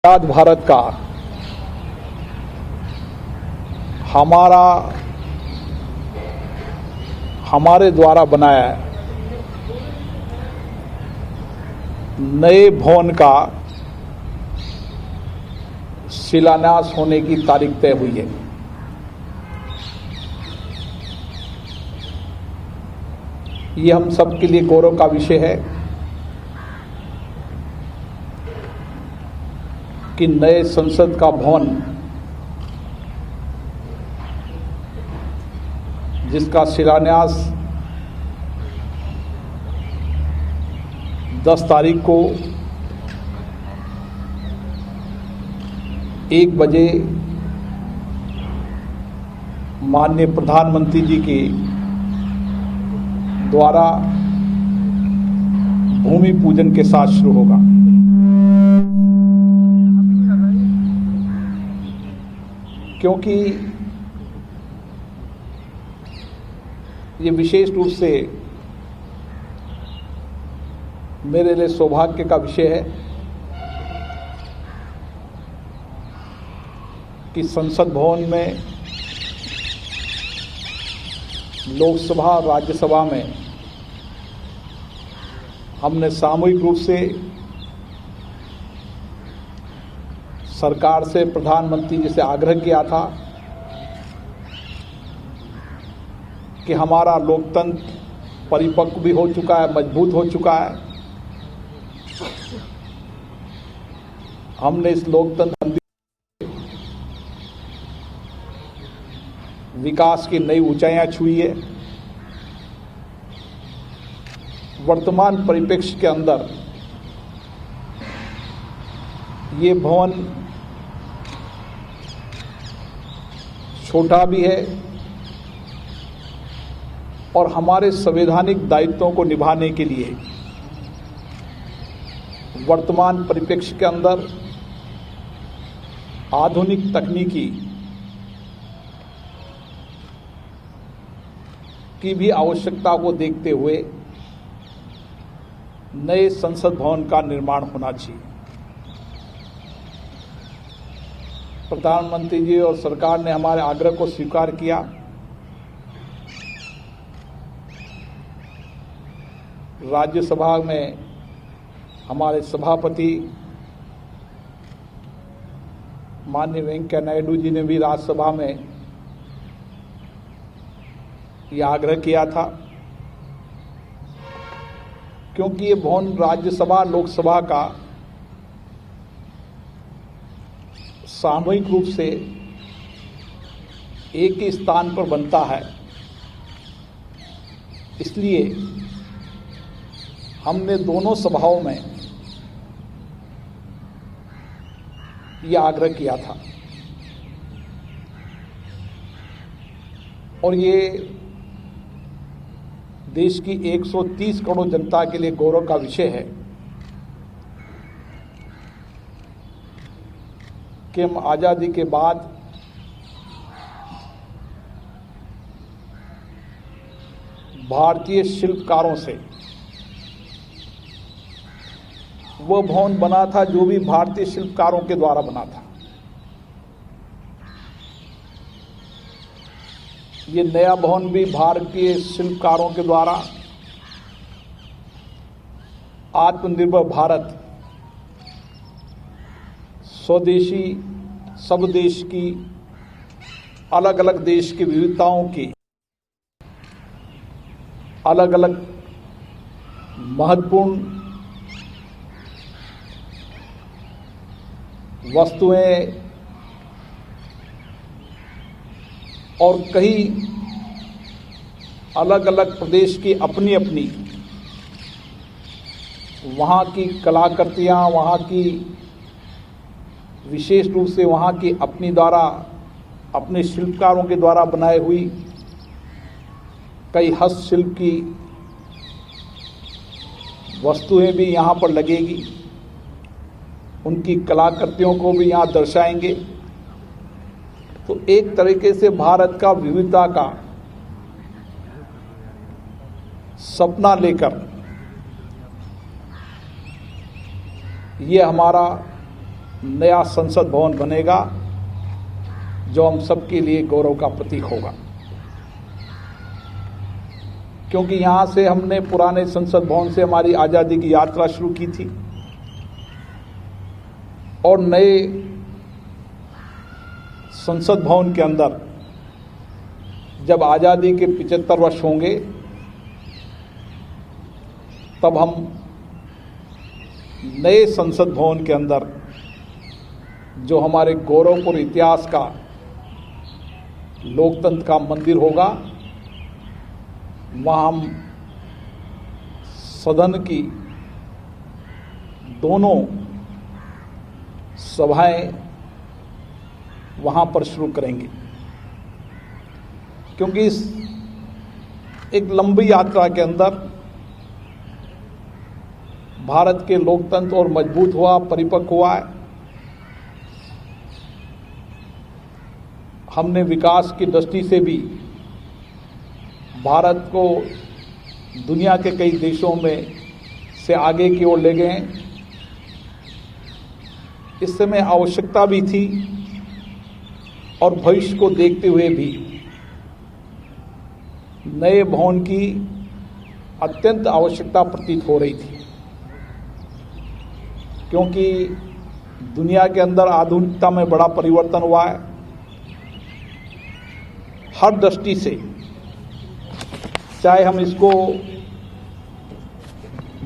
आज भारत का हमारे द्वारा बनाया नए भवन का शिलान्यास होने की तारीख तय हुई है। ये हम सब के लिए गौरव का विषय है कि नए संसद का भवन, जिसका शिलान्यास 10 तारीख को 1 बजे माननीय प्रधानमंत्री जी के द्वारा भूमि पूजन के साथ शुरू होगा। क्योंकि ये विशेष रूप से मेरे लिए सौभाग्य का विषय है कि संसद भवन में, लोकसभा राज्यसभा में हमने सामूहिक रूप से सरकार से, प्रधानमंत्री जी से आग्रह किया था कि हमारा लोकतंत्र परिपक्व भी हो चुका है, मजबूत हो चुका है। हमने इस लोकतंत्र विकास की नई ऊंचाइयां छुई है। वर्तमान परिप्रेक्ष्य के अंदर ये भवन छोटा भी है और हमारे संवैधानिक दायित्वों को निभाने के लिए वर्तमान परिप्रेक्ष्य के अंदर आधुनिक तकनीकी की भी आवश्यकता को देखते हुए नए संसद भवन का निर्माण होना चाहिए। प्रधानमंत्री जी और सरकार ने हमारे आग्रह को स्वीकार किया। राज्यसभा में हमारे सभापति माननीय वेंकैया नायडू जी ने भी राज्यसभा में यह आग्रह किया था, क्योंकि ये भवन राज्यसभा लोकसभा का सामूहिक रूप से एक ही स्थान पर बनता है। इसलिए हमने दोनों सभाओं में यह आग्रह किया था और ये देश की 130 करोड़ जनता के लिए गौरव का विषय है कि हम आज़ादी के बाद भारतीय शिल्पकारों से वह भवन बना था जो भी भारतीय शिल्पकारों के द्वारा बना था। ये नया भवन भी भारतीय शिल्पकारों के द्वारा आत्मनिर्भर भारत, स्वदेशी, सब देश की, अलग अलग देश की विविधताओं की अलग अलग महत्वपूर्ण वस्तुएं और कई अलग अलग प्रदेश की अपनी अपनी वहाँ की कलाकृतियाँ, वहाँ की विशेष रूप से वहाँ की अपने शिल्पकारों के द्वारा बनाई हुई कई हस्तशिल्प की वस्तुएं भी यहाँ पर लगेगी। उनकी कलाकृतियों को भी यहाँ दर्शाएंगे। तो एक तरीके से भारत का विविधता का सपना लेकर ये हमारा नया संसद भवन बनेगा जो हम सबके लिए गौरव का प्रतीक होगा, क्योंकि यहाँ से हमने पुराने संसद भवन से हमारी आज़ादी की यात्रा शुरू की थी और नए संसद भवन के अंदर जब आज़ादी के 75 वर्ष होंगे तब हम नए संसद भवन के अंदर जो हमारे गौरवपूर्ण इतिहास का लोकतंत्र का मंदिर होगा, वहाँ हम सदन की दोनों सभाएं वहाँ पर शुरू करेंगे, क्योंकि इस एक लंबी यात्रा के अंदर भारत के लोकतंत्र और मजबूत हुआ, परिपक्व हुआ है। हमने विकास की दृष्टि से भी भारत को दुनिया के कई देशों में से आगे की ओर ले गए हैं। इस समय आवश्यकता भी थी और भविष्य को देखते हुए भी नए भवन की अत्यंत आवश्यकता प्रतीत हो रही थी, क्योंकि दुनिया के अंदर आधुनिकता में बड़ा परिवर्तन हुआ है। हर दृष्टि से, चाहे हम इसको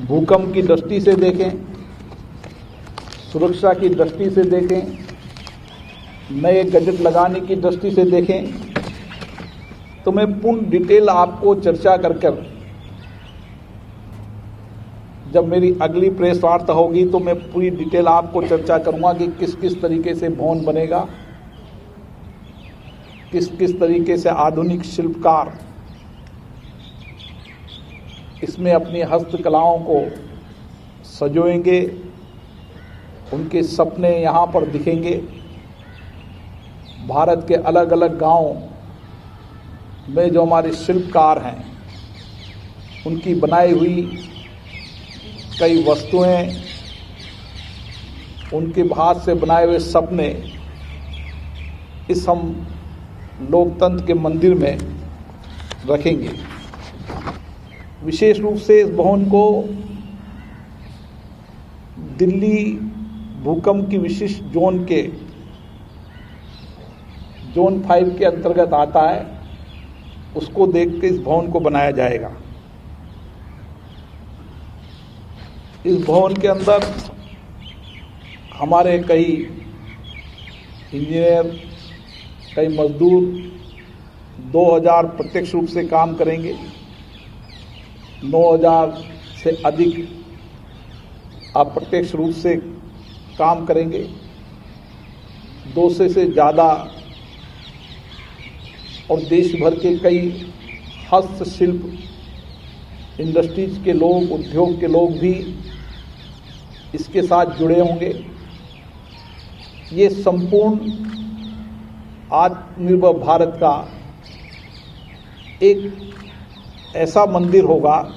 भूकंप की दृष्टि से देखें, सुरक्षा की दृष्टि से देखें, नए गैजेट लगाने की दृष्टि से देखें, तो मैं पूर्ण डिटेल आपको चर्चा कर जब मेरी अगली प्रेस वार्ता होगी तो मैं पूरी डिटेल आपको चर्चा करूंगा कि किस किस तरीके से भवन बनेगा, किस किस तरीके से आधुनिक शिल्पकार इसमें अपनी हस्तकलाओं को सजोएंगे, उनके सपने यहाँ पर दिखेंगे। भारत के अलग अलग गांवों में जो हमारे शिल्पकार हैं, उनकी बनाई हुई कई वस्तुएं, उनके हाथ से बनाए हुए सपने इस हम लोकतंत्र के मंदिर में रखेंगे। विशेष रूप से इस भवन को दिल्ली भूकंप की विशिष्ट जोन के जोन 5 के अंतर्गत आता है, उसको देख के इस भवन को बनाया जाएगा। इस भवन के अंदर हमारे कई इंजीनियर, कई मजदूर 2000 प्रत्यक्ष रूप से काम करेंगे, 9000 से अधिक अप्रत्यक्ष रूप से काम करेंगे, 200 से ज़्यादा और देश भर के कई हस्तशिल्प इंडस्ट्रीज के लोग, उद्योग के लोग भी इसके साथ जुड़े होंगे। ये संपूर्ण आत्मनिर्भर भारत का एक ऐसा मंदिर होगा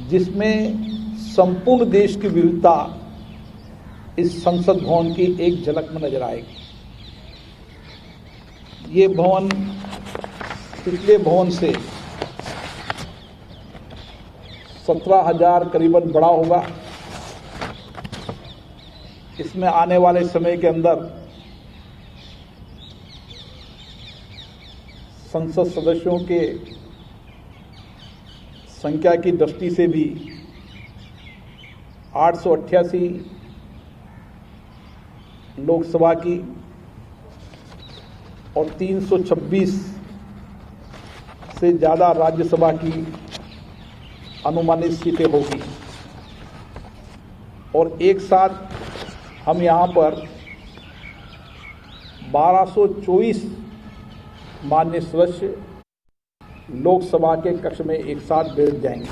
जिसमें संपूर्ण देश की विविधता इस संसद भवन की एक झलक में नजर आएगी। ये भवन पिछले भवन से 17,000 करीबन बड़ा होगा। इसमें आने वाले समय के अंदर संसद सदस्यों के संख्या की दृष्टि से भी 888 लोकसभा की और 326 से ज़्यादा राज्यसभा की अनुमानित सीटें होगी और एक साथ हम यहाँ पर 1224 माननीय सदस्य लोकसभा के कक्ष में एक साथ बैठ जाएंगे।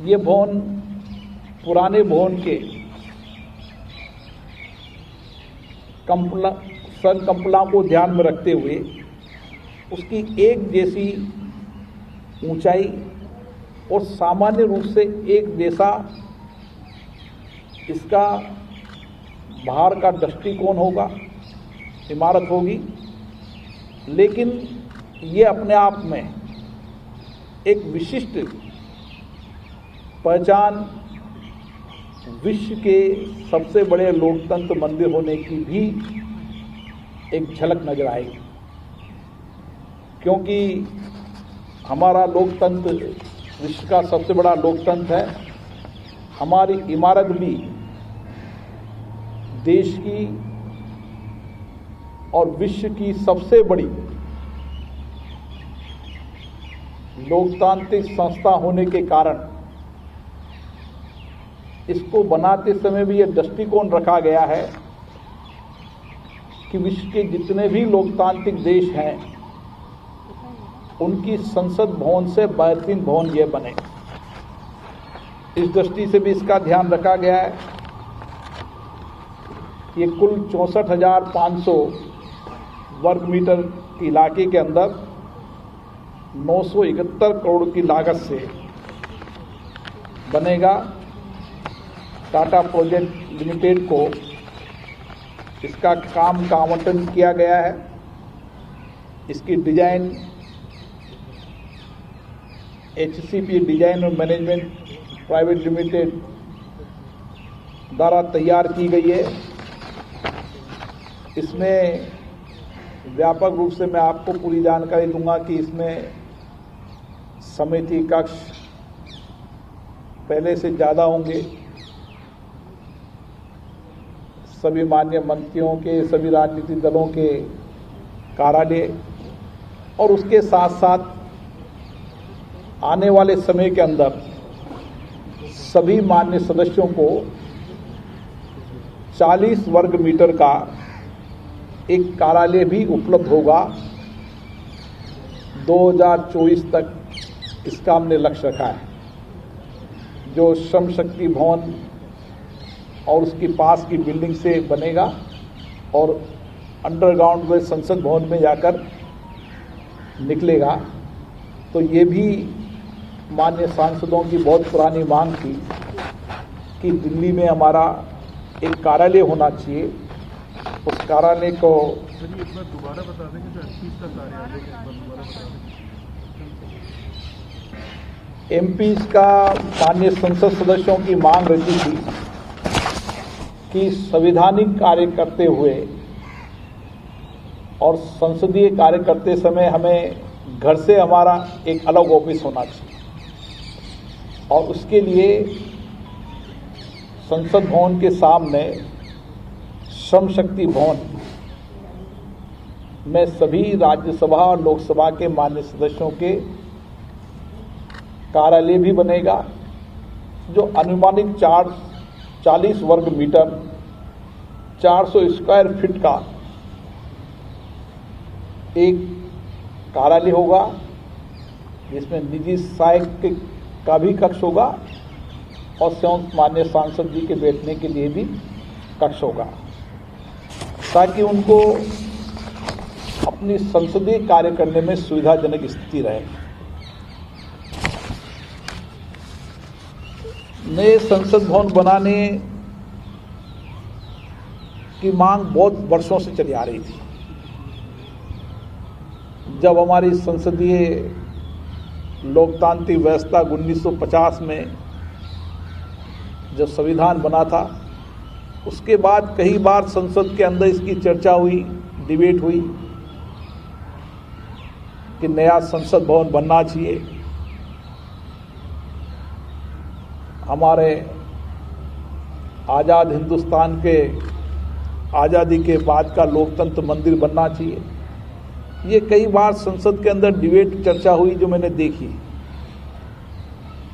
ये भवन पुराने भवन के संकल्पना को ध्यान में रखते हुए उसकी एक जैसी ऊंचाई और सामान्य रूप से एक जैसा इसका बाहर का दृष्टिकोण होगा, इमारत होगी, लेकिन ये अपने आप में एक विशिष्ट पहचान, विश्व के सबसे बड़े लोकतंत्र मंदिर होने की भी एक झलक नजर आएगी। क्योंकि हमारा लोकतंत्र विश्व का सबसे बड़ा लोकतंत्र है। हमारी इमारत भी देश की और विश्व की सबसे बड़ी लोकतांत्रिक संस्था होने के कारण इसको बनाते समय भी यह दृष्टिकोण रखा गया है कि विश्व के जितने भी लोकतांत्रिक देश हैं उनकी संसद भवन से बेहतरीन भवन यह बने। इस दृष्टि से भी इसका ध्यान रखा गया है। ये कुल 64,500 वर्ग मीटर के इलाके के अंदर 971 करोड़ की लागत से बनेगा। टाटा प्रोजेक्ट लिमिटेड को इसका काम का आवंटन किया गया है। इसकी डिजाइन HCP डिजाइन और मैनेजमेंट प्राइवेट लिमिटेड द्वारा तैयार की गई है। इसमें व्यापक रूप से मैं आपको पूरी जानकारी दूंगा कि इसमें समिति कक्ष पहले से ज़्यादा होंगे। सभी माननीय मंत्रियों के, सभी राजनीतिक दलों के कार्यालय और उसके साथ साथ आने वाले समय के अंदर सभी माननीय सदस्यों को 40 वर्ग मीटर का एक कार्यालय भी उपलब्ध होगा। 2024 तक इसका हमने लक्ष्य रखा है। जो श्रम शक्ति भवन और उसके पास की बिल्डिंग से बनेगा और अंडरग्राउंड में संसद भवन में जाकर निकलेगा। तो ये भी माननीय सांसदों की बहुत पुरानी मांग थी कि दिल्ली में हमारा एक कार्यालय होना चाहिए। उस कार्यालय को दोबारा बता देंगे जो MP का कार्यालय MP का माननीय संसद सदस्यों की मांग रहती थी कि संवैधानिक कार्य करते हुए और संसदीय कार्य करते समय हमें घर से हमारा एक अलग ऑफिस होना चाहिए और उसके लिए संसद भवन के सामने श्रम शक्ति भवन में सभी राज्यसभा और लोकसभा के माननीय सदस्यों के कार्यालय भी बनेगा, जो अनुमानित 40 वर्ग मीटर 400 स्क्वायर फीट का एक कार्यालय होगा, जिसमें निजी सहायक का भी कक्ष होगा और स्वयं माननीय सांसद जी के बैठने के लिए भी कक्ष होगा, ताकि उनको अपनी संसदीय कार्य करने में सुविधाजनक स्थिति रहे। नए संसद भवन बनाने की मांग बहुत वर्षों से चली आ रही थी। जब हमारी संसदीय लोकतांत्रिक व्यवस्था 1950 में जब संविधान बना था, उसके बाद कई बार संसद के अंदर इसकी चर्चा हुई, डिबेट हुई कि नया संसद भवन बनना चाहिए। हमारे आज़ाद हिंदुस्तान के आज़ादी के बाद का लोकतंत्र मंदिर बनना चाहिए। ये कई बार संसद के अंदर डिबेट चर्चा हुई जो मैंने देखी,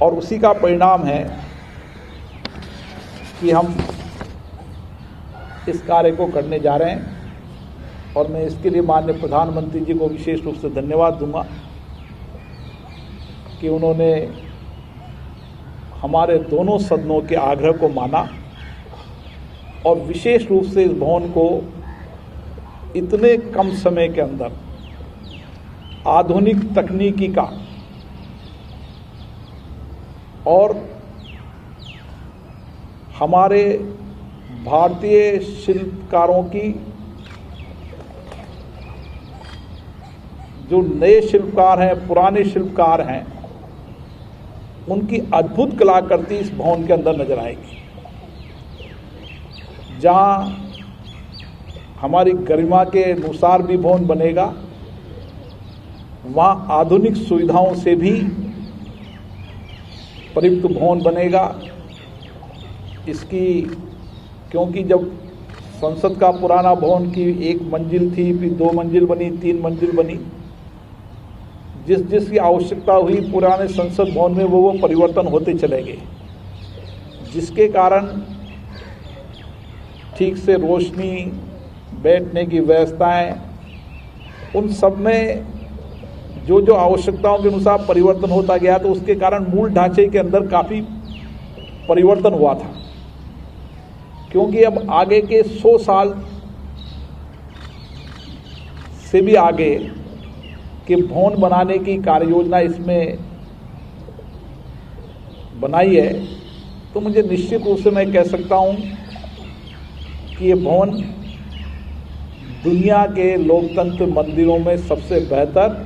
और उसी का परिणाम है कि हम इस कार्य को करने जा रहे हैं। और मैं इसके लिए माननीय प्रधानमंत्री जी को विशेष रूप से धन्यवाद दूंगा कि उन्होंने हमारे दोनों सदनों के आग्रह को माना और विशेष रूप से इस भवन को इतने कम समय के अंदर आधुनिक तकनीकी का और हमारे भारतीय शिल्पकारों की, जो नए शिल्पकार हैं, पुराने शिल्पकार हैं, उनकी अद्भुत कलाकृति इस भवन के अंदर नजर आएगी। जहां हमारी गरिमा के अनुसार भी भवन बनेगा, वहां आधुनिक सुविधाओं से भी प्रयुक्त भवन बनेगा। इसकी, क्योंकि जब संसद का पुराना भवन की 1 मंजिल थी, फिर 2 मंजिल बनी, 3 मंजिल बनी, जिसकी आवश्यकता हुई पुराने संसद भवन में वो परिवर्तन होते चले गए, जिसके कारण ठीक से रोशनी, बैठने की व्यवस्थाएं, उन सब में जो जो आवश्यकताओं के अनुसार परिवर्तन होता गया, तो उसके कारण मूल ढांचे के अंदर काफ़ी परिवर्तन हुआ था। क्योंकि अब आगे के 100 साल से भी आगे के भवन बनाने की कार्य योजना इसमें बनाई है, तो मुझे निश्चित रूप से मैं कह सकता हूं कि ये भवन दुनिया के लोकतंत्र मंदिरों में सबसे बेहतर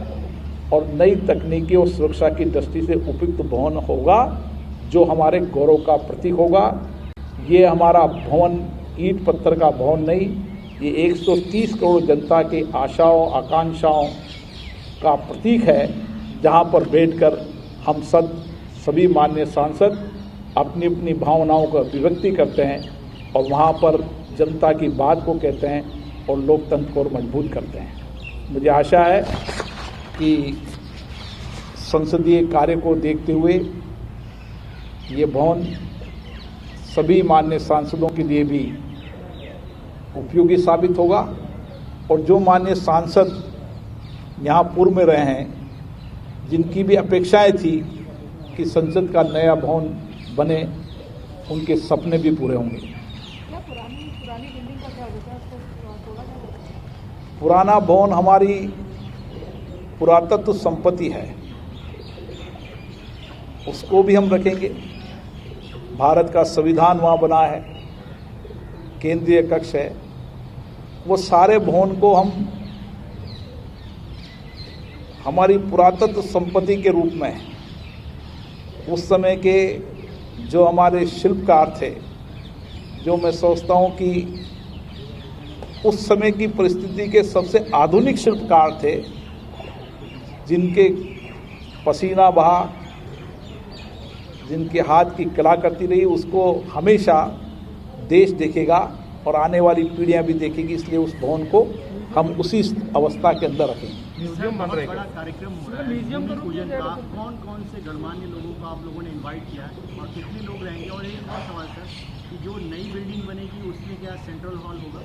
और नई तकनीकी और सुरक्षा की दृष्टि से उपयुक्त भवन होगा, जो हमारे गौरव का प्रतीक होगा। ये हमारा भवन ईंट पत्थर का भवन नहीं, ये 130 करोड़ जनता की आशाओं, आकांक्षाओं का प्रतीक है, जहां पर बैठकर हम सभी माननीय सांसद अपनी अपनी भावनाओं का अभिव्यक्ति करते हैं और वहां पर जनता की बात को कहते हैं और लोकतंत्र को मजबूत करते हैं। मुझे आशा है कि संसदीय कार्य को देखते हुए ये भवन सभी माननीय सांसदों के लिए भी उपयोगी साबित होगा, और जो माननीय सांसद यहाँ पूर्व में रहे हैं, जिनकी भी अपेक्षाएं थी कि संसद का नया भवन बने, उनके सपने भी पूरे होंगे। क्या पुरानी बिल्डिंग का क्या होता है, उसको तोड़ा जाएगा? पुराना भवन हमारी पुरातत्व संपत्ति है, उसको भी हम रखेंगे। भारत का संविधान वहाँ बना है, केंद्रीय कक्ष है, वो सारे भवन को हम हमारी पुरातत्व संपत्ति के रूप में, उस समय के जो हमारे शिल्पकार थे, जो मैं सोचता हूँ कि उस समय की परिस्थिति के सबसे आधुनिक शिल्पकार थे, जिनके पसीना बहा, जिनके हाथ की कलाकृति रही, उसको हमेशा देश देखेगा और आने वाली पीढ़ियां भी देखेगी। इसलिए उस भवन को हम उसी अवस्था के अंदर रखेंगे। म्यूजियम बन रहेगा। बड़ा कार्यक्रम हो रहा है म्यूजियम भूमि पूजन का। कौन कौन से गणमान्य लोगों को आप लोगों ने इनवाइट किया है और कितने लोग रहेंगे? और एक और सवाल सर, कि जो नई बिल्डिंग बनेगी उसमें क्या सेंट्रल हॉल होगा?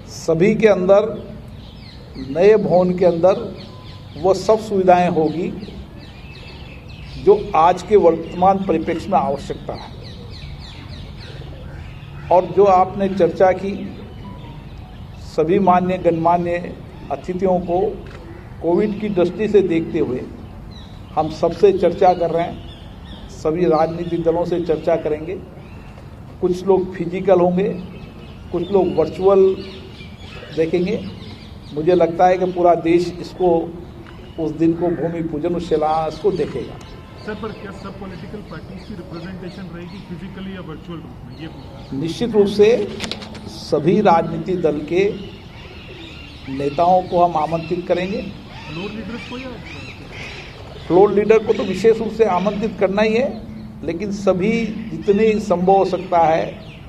सभी के अंदर, नए भवन के अंदर वो सब सुविधाएं होगी जो आज के वर्तमान परिप्रेक्ष्य में आवश्यकता है। और जो आपने चर्चा की, सभी मान्य गणमान्य अतिथियों को कोविड की दृष्टि से देखते हुए हम सबसे चर्चा कर रहे हैं, सभी राजनीतिक दलों से चर्चा करेंगे। कुछ लोग फिजिकल होंगे, कुछ लोग वर्चुअल देखेंगे। मुझे लगता है कि पूरा देश इसको, उस दिन को भूमि पूजन, उस शिलान्यास को देखेगा। सर, पर क्या सब पॉलिटिकल पार्टीज की रिप्रेजेंटेशन रहेगी फिजिकली या वर्चुअल रूप में, ये पूछा। निश्चित रूप से सभी राजनीतिक दल के नेताओं को हम आमंत्रित करेंगे। फ्लोर लीडर्स को या फ्लोर लीडर को तो विशेष रूप से आमंत्रित करना ही है, लेकिन सभी जितने संभव हो सकता है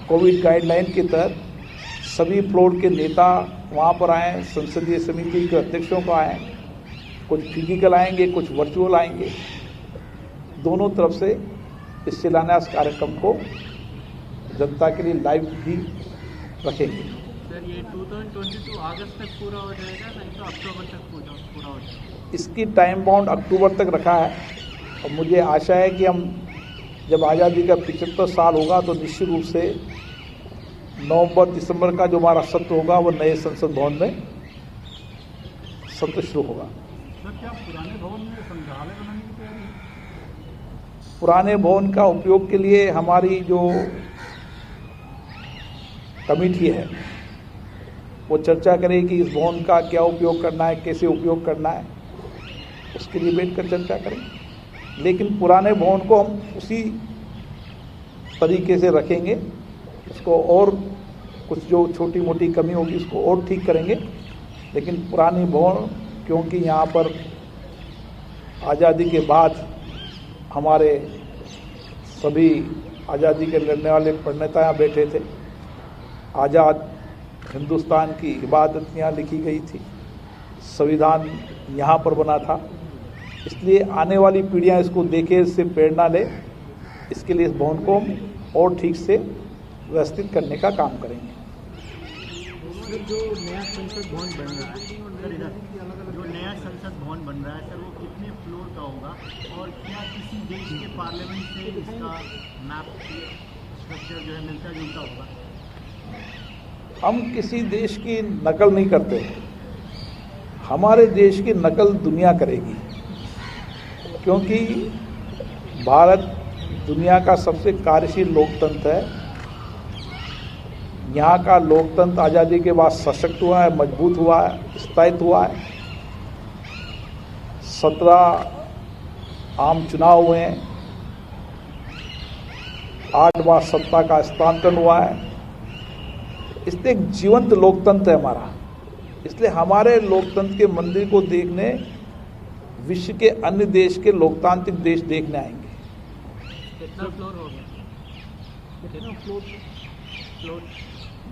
कोविड गाइडलाइन के तहत सभी फ्लोर के नेता वहाँ पर आएँ, संसदीय समिति के अध्यक्षों को आएँ, कुछ फिजिकल आएंगे, कुछ वर्चुअल आएंगे। दोनों तरफ से इस शिलान्यास कार्यक्रम को जनता के लिए लाइव भी रखेंगे। सर, ये 2022 अगस्त तक पूरा हो जाएगा, नहीं तो अक्टूबर तक पूरा हो जाएगा? इसकी टाइम बाउंड अक्टूबर तक रखा है और मुझे आशा है कि हम जब आज़ादी का 75 साल होगा तो निश्चित रूप से नवंबर दिसंबर का जो हमारा सत्र होगा वो नए संसद भवन में सत्र शुरू होगा। सर, क्या पुराने भवन में संग्रहालय बनाने की तैयारी है? पुराने भवन का उपयोग के लिए हमारी जो कमेटी है वो चर्चा करेगी इस भवन का क्या उपयोग करना है, कैसे उपयोग करना है, उसके लिए बैठकर चर्चा करेंगे। लेकिन पुराने भवन को हम उसी तरीके से रखेंगे, उसको और कुछ जो छोटी मोटी कमी होगी उसको और ठीक करेंगे। लेकिन पुरानी भवन, क्योंकि यहाँ पर आज़ादी के बाद हमारे सभी आज़ादी के लड़ने वाले प्रणेता यहाँ बैठे थे, आज़ाद हिंदुस्तान की इबादत यहाँ लिखी गई थी, संविधान यहाँ पर बना था, इसलिए आने वाली पीढ़ियाँ इसको देखे, इससे प्रेरणा ले, इसके लिए इस भवन को हम और ठीक से व्यवस्थित करने का काम करेंगे। जो नया संसद भवन बन रहा है, जो नया संसद भवन बन रहा है सर, वो कितने फ्लोर का होगा और क्या किसी देश के पार्लियामेंट से इसका मैप स्ट्रक्चर जो है मिलता जुलता होगा? हम किसी देश की नकल नहीं करते, हमारे देश की नकल दुनिया करेगी, क्योंकि भारत दुनिया का सबसे कार्यशील लोकतंत्र है। यहाँ का लोकतंत्र आज़ादी के बाद सशक्त हुआ है, मजबूत हुआ है, स्थायित्व हुआ है। 17 आम चुनाव हुए हैं, 8 बार सत्ता का हस्तांतरण हुआ है, इसलिए एक जीवंत लोकतंत्र है हमारा। इसलिए हमारे लोकतंत्र के मंदिर को देखने विश्व के अन्य देश के लोकतांत्रिक देश देखने आएंगे। कितना फ्लोर होगा? कितना फ्लोर?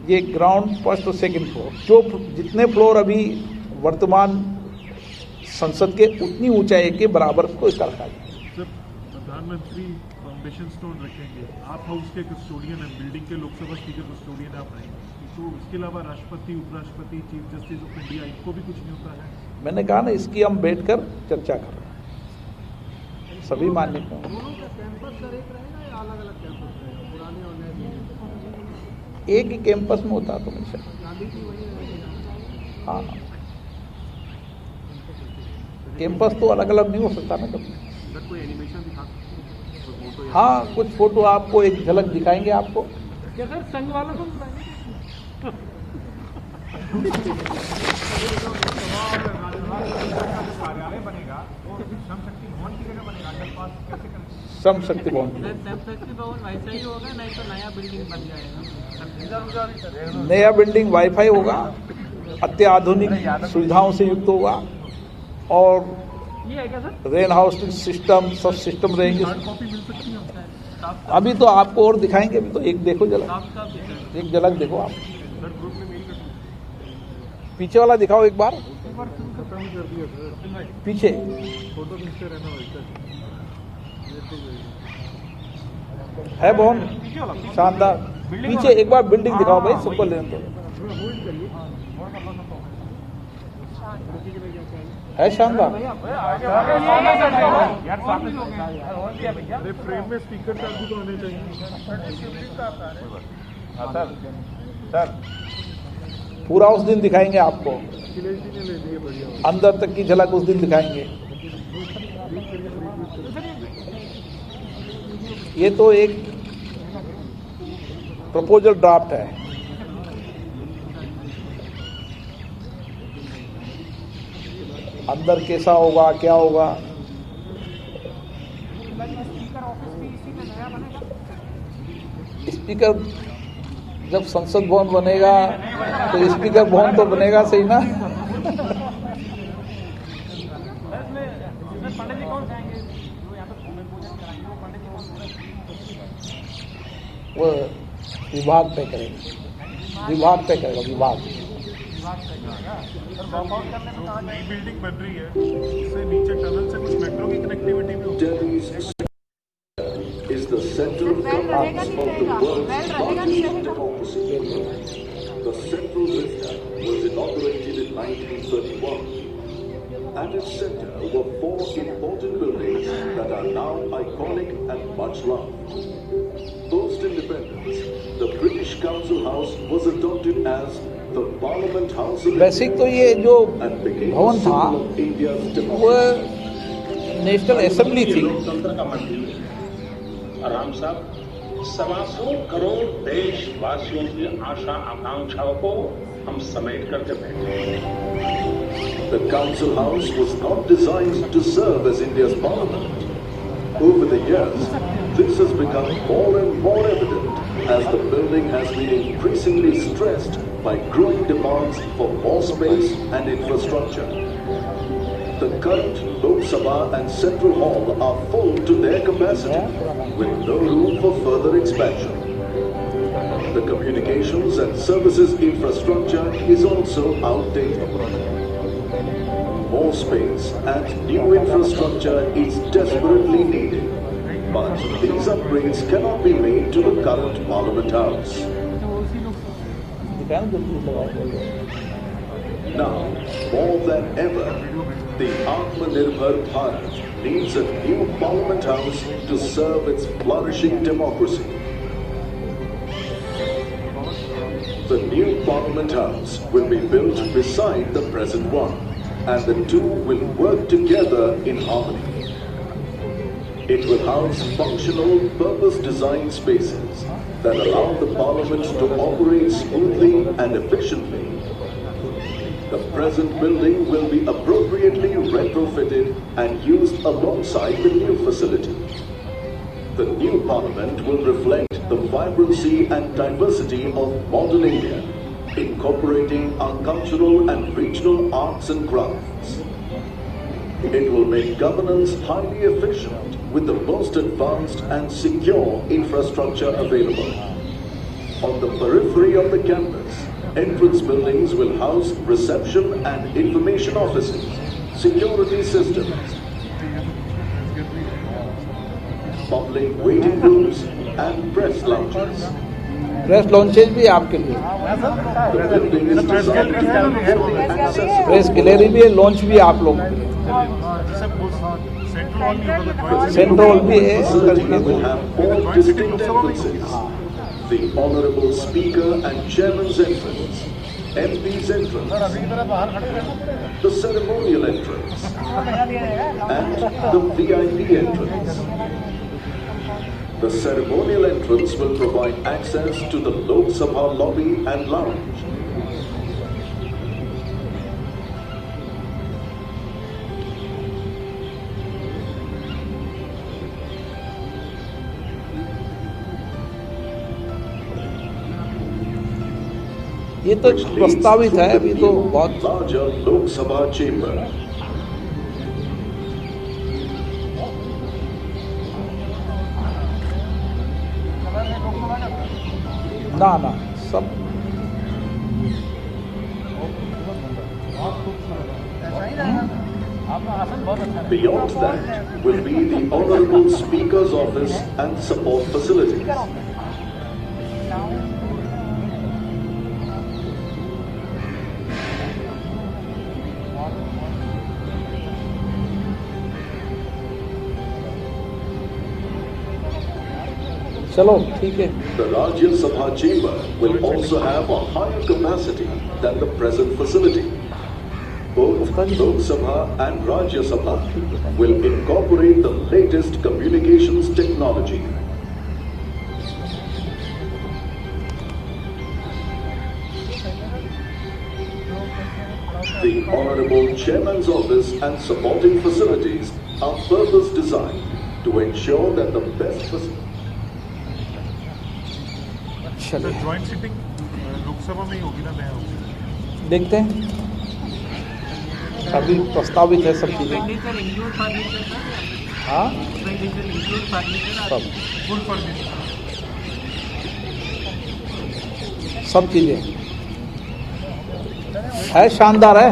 ये ग्राउंड फर्स्ट और सेकंड फ्लोर, जो जितने फ्लोर अभी वर्तमान संसद के उतनी ऊंचाई के बराबर को इसका रखा जाए। सर, प्रधानमंत्री फाउंडेशन स्टोन रखेंगे, आप हाउस के कस्टोडियन हैं, बिल्डिंग के लोकसभा स्पीकर कस्टोडियन आप रहेंगे, तो इसके अलावा राष्ट्रपति, उपराष्ट्रपति, चीफ जस्टिस ऑफ इंडिया, इनको भी कुछ नहीं होता है? मैंने कहा ना, इसकी हम बैठकर चर्चा कर रहे हैं सभी मान्य को। एक ही कैंपस में होता तो नहीं हाँ, कैंपस तो अलग अलग नहीं हो सकता ना कभी। सर, कोई एनिमेशन दिखा? हाँ, कुछ फोटो आपको एक झलक दिखाएंगे आपको। क्या सर, संघ वालों को कार्यालय बनेगा और श्रम शक्ति भवन की जगह बनेगा, अंडरपास कैसे करेंगे? श्रम शक्ति भवन वैसा ही होगा, नहीं तो नया बिल्डिंग बन जाएगा। नया बिल्डिंग वाईफाई होगा, अत्याधुनिक सुविधाओं से युक्त होगा, और ये है क्या सर? रेन हाउसिंग सिस्टम, सब सिस्टम रहेंगे। कॉपी मिल सकती है? अभी तो आपको और दिखाएंगे, अभी तो एक देखो झलक, एक झलक देखो आप। सर, ग्रुप में मेल कर पीछे वाला दिखाओ एक बार, खत्म कर दिया सर, पीछे फोटो खींचते रहना वैसे है भवन शानदार। पीछे एक बार बिल्डिंग दिखाओ भाई, सबको लेने दो। है शानदार। अरे फ्रेम में स्पीकर भी तो होने चाहिए। सर पूरा उस दिन दिखाएंगे आपको, अखिलेश जी ने ले दिए, बढ़िया। अंदर तक की झलक उस दिन दिखाएंगे। ये तो एक प्रपोजल ड्राफ्ट है, अंदर कैसा होगा, क्या होगा। स्पीकर जब संसद भवन बनेगा तो स्पीकर भवन तो बनेगा, सही ना? वो विभाग तय करेगा, विभाग तय करेगा, विभाग। नई बिल्डिंग बन रही है, इससे नीचे टनल से कुछ मेट्रो की कनेक्टिविटी भी होगी। is the center of governance of the world's largest democracy. The Central Vista was inaugurated in 1931. At its center were 4 important buildings that are now iconic and much loved. Post-independence, the British Council House was adopted as the Parliament House of basic तो ये जो and became भवन था India's वो democracy. National assembly थी, राम साहब, 125 करोड़ देशवासियों की आशा आकांक्षाओं को हम समेट करके बैठे। The Council House was not designed to serve as India's parliament. Over the years, this has become more and more evident as the building has been increasingly stressed by growing demands for more space and infrastructure. The current Lok Sabha and Central Hall are full to their capacity, with no room for further expansion. The communications and services infrastructure is also outdated. More space and new infrastructure is desperately needed, but these upgrades cannot be made to the current Parliament House. Now, more than ever, the Atmanirbhar Bharat needs a new Parliament House to serve its flourishing democracy. The new Parliament House will be built beside the present one, and the two will work together in harmony. It will house functional, purpose-designed spaces that allow the Parliament to operate smoothly and efficiently. The present building will be appropriately retrofitted and used alongside the new facility. The new Parliament will reflect the vibrancy and diversity of modern India, incorporating our cultural and regional arts and crafts. It will make governance highly efficient with the most advanced and secure infrastructure available. On the periphery of the campus, entrance buildings will house reception and information offices, security systems, public waiting rooms and press lounges. Press launches भी आपके लिए, The building is designed to be fully accessible. Press gallery भी है, launch भी आप लोगों के लिए, सेंट्रल हॉल भी है। Facility will have four distinct entrances: the Honourable Speaker and Chairman's entrance, MP's entrance, the ceremonial entrance, and the VIP entrance. The ceremonial entrance will provide access to the Lok Sabha lobby and lounge. ये तो प्रस्तावित है, अभी तो बहुत larger Lok Sabha chamber. ना सब Beyond that will be the Honourable Speaker's office and support facilities. चलो ठीक है। The Rajya Sabha chamber will also have a higher capacity than the present facility. Both Lok Sabha and Rajya Sabha will incorporate the latest communications technology. The Honourable Chairman's office and supporting facilities are purpose designed to ensure that the best facilities. चलिए joint sitting Lok Sabha में ही होगी ना, नया house? देखते हैं, अभी प्रस्तावित है सब चीज़ें। हाँ सब चीज़ें है, शानदार है।